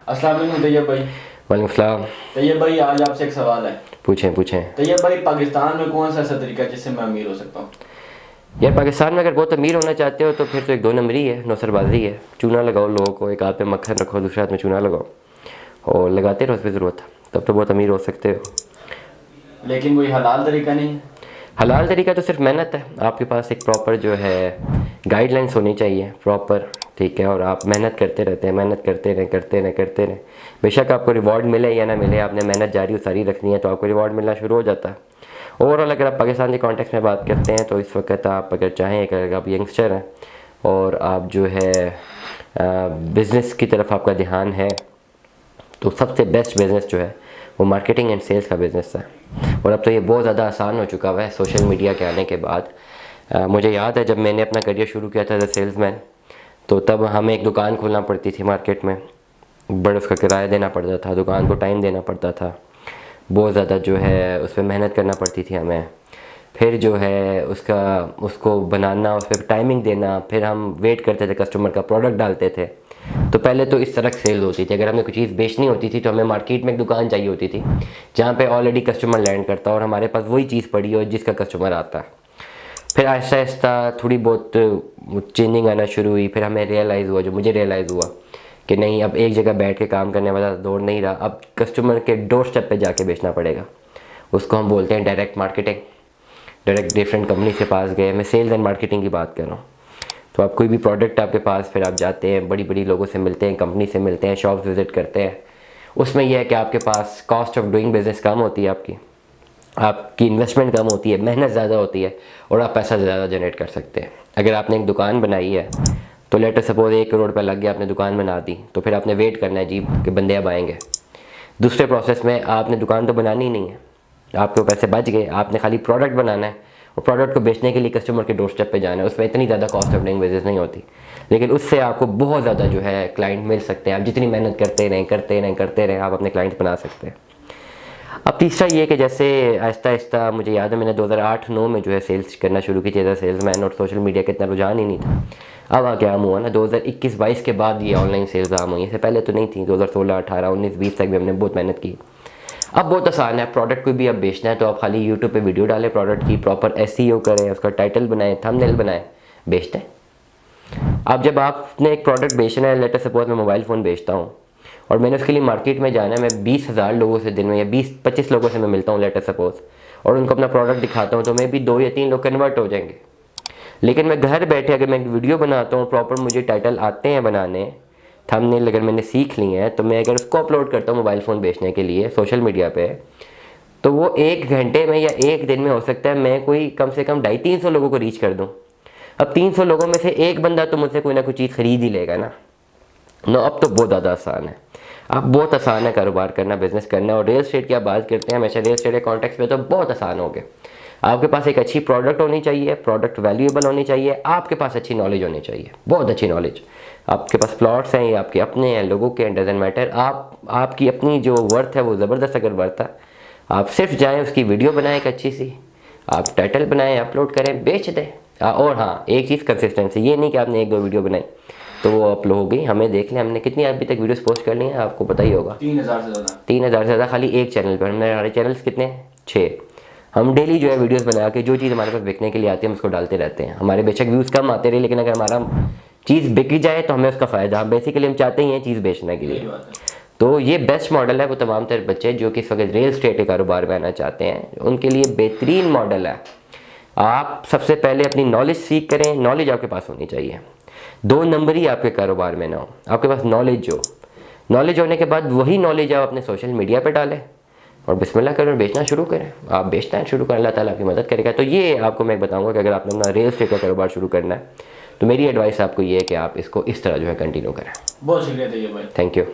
अस्सलाम वालेकुम तैयब भाई। वालेकुम सलाम। तैयब भाई, आज आपसे एक सवाल है। पूछें पूछें। तैयब भाई, पाकिस्तान में कौन सा ऐसा तरीका है जिससे मैं अमीर हो सकता हूँ? यार पाकिस्तान में अगर बहुत अमीर होना चाहते हो तो फिर तो एक दो नंबरी है, नौसरबाजी है। चूना लगाओ लोगों को, एक हाथ में मक्खन रखो, दूसरे हाथ में चूना लगाओ और लगाते रहो उस पर ज़रूरत, तब तो बहुत अमीर हो सकते हो। लेकिन कोई हलाल तरीका नहीं है। हलाल तरीका तो सिर्फ मेहनत है। आपके पास एक प्रॉपर जो है गाइडलाइंस होनी चाहिए प्रॉपर, ठीक है, और आप मेहनत करते रहते हैं, मेहनत करते रहें करते रहें करते रहें। बेशक आपको रिवॉर्ड मिले या ना मिले, आपने मेहनत जारी सारी रखनी है तो आपको रिवॉर्ड मिलना शुरू हो जाता है। ओवरऑल अगर आप पाकिस्तान के कॉन्टेक्स्ट में बात करते हैं तो इस वक्त आप अगर चाहें, अगर आप यंगस्टर हैं और आप जो है बिज़नेस की तरफ आपका ध्यान है, तो सबसे बेस्ट बिज़नेस जो है वो मार्केटिंग एंड सेल्स का बिज़नेस है। और अब तो ये बहुत ज़्यादा आसान हो चुका हुआ है सोशल मीडिया के आने के बाद। मुझे याद है जब मैंने अपना करियर शुरू किया था एज अ सेल्समैन, तो तब हमें एक दुकान खोलना पड़ती थी मार्केट में, बड़ा उसका किराया देना पड़ता था, दुकान को टाइम देना पड़ता था, बहुत ज़्यादा जो है उस पर मेहनत करना पड़ती थी हमें। फिर जो है उसको बनाना, उस पर टाइमिंग देना, फिर हम वेट करते थे, कस्टमर का प्रोडक्ट डालते थे। तो पहले तो इस तरह सेल होती थी, अगर हमें कुछ चीज़ बेचनी होती थी तो हमें मार्केट में एक दुकान चाहिए होती थी जहाँ पे ऑलरेडी कस्टमर लैंड करता और हमारे पास वही चीज़ पड़ी हो जिसका कस्टमर आता है। फिर आहिस्ता आहिस्ता थोड़ी बहुत चेंजिंग आना शुरू हुई। फिर हमें रियलाइज़ हुआ, जो मुझे रियलाइज़ हुआ कि नहीं, अब एक जगह बैठ के काम करने वाला दौर नहीं रहा, अब कस्टमर के डोर स्टेप पे जाके बेचना पड़ेगा। उसको हम बोलते हैं direct marketing. Direct different company से पास गए, मैं सेल्स एंड मार्केटिंग की बात कर रहा हूँ। तो आप कोई भी प्रोडक्ट आपके पास, फिर आप जाते हैं, बड़ी बड़ी लोगों से मिलते हैं, कंपनी से मिलते हैं, शॉप्स विज़िट करते हैं। उसमें यह है कि आपके पास कॉस्ट ऑफ डूइंग बिज़नेस कम होती है, आपकी इन्वेस्टमेंट कम होती है, मेहनत ज़्यादा होती है और आप पैसा ज़्यादा जनरेट कर सकते हैं। अगर आपने एक दुकान बनाई है तो लेट सपोज 1 करोड़ रुपये लग गया, आपने दुकान बना दी, तो फिर आपने वेट करना है जी कि बंदे अब आएंगे। दूसरे प्रोसेस में आपने दुकान तो बनानी ही नहीं है, आपके पैसे बच गए, आपने खाली प्रोडक्ट बनाना है और प्रोडक्ट को बेचने के लिए कस्टमर के डोर स्टेप पे जाना है। उसमें इतनी ज़्यादा कॉस्ट ऑफ डूइंग बिजनेस नहीं होती, लेकिन उससे आपको बहुत ज़्यादा जो है क्लाइंट मिल सकते हैं। आप जितनी मेहनत करते रहें करते रहें करते रहें, आप अपने क्लाइंट बना सकते हैं। अब तीसरा ये कि जैसे आहिस्ता आहिस्ता, मुझे याद है मैंने 2008-9 में जो है सेल्स करना शुरू की थी एज सेल्समैन, और सोशल मीडिया का इतना रुझान ही नहीं था। अब आगे आम हुआ ना 2021-22 के बाद ये ऑनलाइन सेल्स आम हुई, इससे पहले तो नहीं थी। 2016, 18, 19, 20 तक भी हमने बहुत मेहनत की। अब बहुत आसान है, प्रोडक्ट कोई भी अब बेचना है तो आप खाली यूट्यूब पे वीडियो डालें, प्रोडक्ट की प्रॉपर एसईओ करें, उसका टाइटल बनाएं, थंबनेल बनाएं, बेचते हैं। अब जब आपने एक प्रोडक्ट बेचना है, लेट सपोज मैं मोबाइल फ़ोन बेचता हूँ और मैंने उसके लिए मार्केट में जाना है, मैं 20,000 लोगों से दिन में या 20-25 लोगों से मैं मिलता हूँ लेट सपोज, और उनको अपना प्रोडक्ट दिखाता हूँ, तो मे भी 2 या 3 लोग कन्वर्ट हो जाएंगे। लेकिन मैं घर बैठे अगर मैं एक वीडियो बनाता हूँ, प्रॉपर मुझे टाइटल आते हैं बनाने, थंबनेल अगर मैंने सीख ली है, तो मैं अगर उसको अपलोड करता हूँ मोबाइल फ़ोन बेचने के लिए सोशल मीडिया पे, तो वो 1 घंटे में या 1 दिन में हो सकता है मैं कोई कम से कम 250-300 लोगों को रीच कर दूँ। अब 300 लोगों में से एक बंदा तो मुझसे कोई ना कोई चीज़ खरीद ही लेगा ना। अब तो बहुत ज़्यादा आसान है, अब बहुत आसान है कारोबार करना, बिजनेस करना। और रियल एस्टेट की आप बात करते हैं, हमेशा रियल एस्टेट के कॉन्टेक्स्ट में तो बहुत आसान हो गए। आपके पास एक अच्छी प्रोडक्ट होनी चाहिए, प्रोडक्ट वैल्यूएबल होनी चाहिए, आपके पास अच्छी नॉलेज होनी चाहिए, बहुत अच्छी नॉलेज। आपके पास प्लॉट्स हैं, ये आपके अपने हैं, लोगों के हैं, डजेंट मैटर। आपकी अपनी जो वर्थ है वो ज़बरदस्त अगर वर्थ है, आप सिर्फ जाएँ, उसकी वीडियो बनाएं एक अच्छी सी, आप टाइटल बनाएं, अपलोड करें, बेच दें। और हाँ, एक चीज़ कंसिस्टेंसी, ये नहीं कि आपने 1-2 वीडियो बनाई तो वो अपलोड हो गई, हमें देख लें हमने कितनी अभी तक वीडियोस पोस्ट कर ली हैं, आपको पता ही होगा। 3,000 से ज़्यादा। 3,000 से ज़्यादा खाली एक चैनल पर। हमने, हमारे चैनल्स कितने हैं? 6। हम डेली जो है वीडियोस बना के जो चीज़ हमारे पास बिकने के लिए आती है हम उसको डालते रहते हैं। हमारे बेशक व्यूज़ कम आते रहे, लेकिन अगर हमारा चीज़ बिक जाए तो हमें उसका फ़ायदा, हम बेसिकली हम चाहते ही हैं चीज़ बेचने के लिए। तो ये बेस्ट मॉडल है वो तमाम तर बच्चे जो कि इस वक्त रियल एस्टेट के कारोबार में आना चाहते हैं, उनके लिए बेहतरीन मॉडल है। आप सबसे पहले अपनी नॉलेज सीख करें, नॉलेज आपके पास होनी चाहिए। 2 नंबर ही आपके कारोबार में ना हो, आपके पास नॉलेज होने के बाद वही नॉलेज आप अपने सोशल मीडिया पे डालें और बिस्मिल्लाह करें और बेचना शुरू करें। आप बेचना शुरू करें, अल्लाह ताला आपकी मदद करेगा। तो ये आपको मैं बताऊंगा कि अगर आपने अपना रियल एस्टेट का कारोबार शुरू करना है तो मेरी एडवाइस आपको ये है कि आप इसको इस तरह जो है कंटिन्यू करें। बहुत शुक्रिया तैयब भाई। Thank you.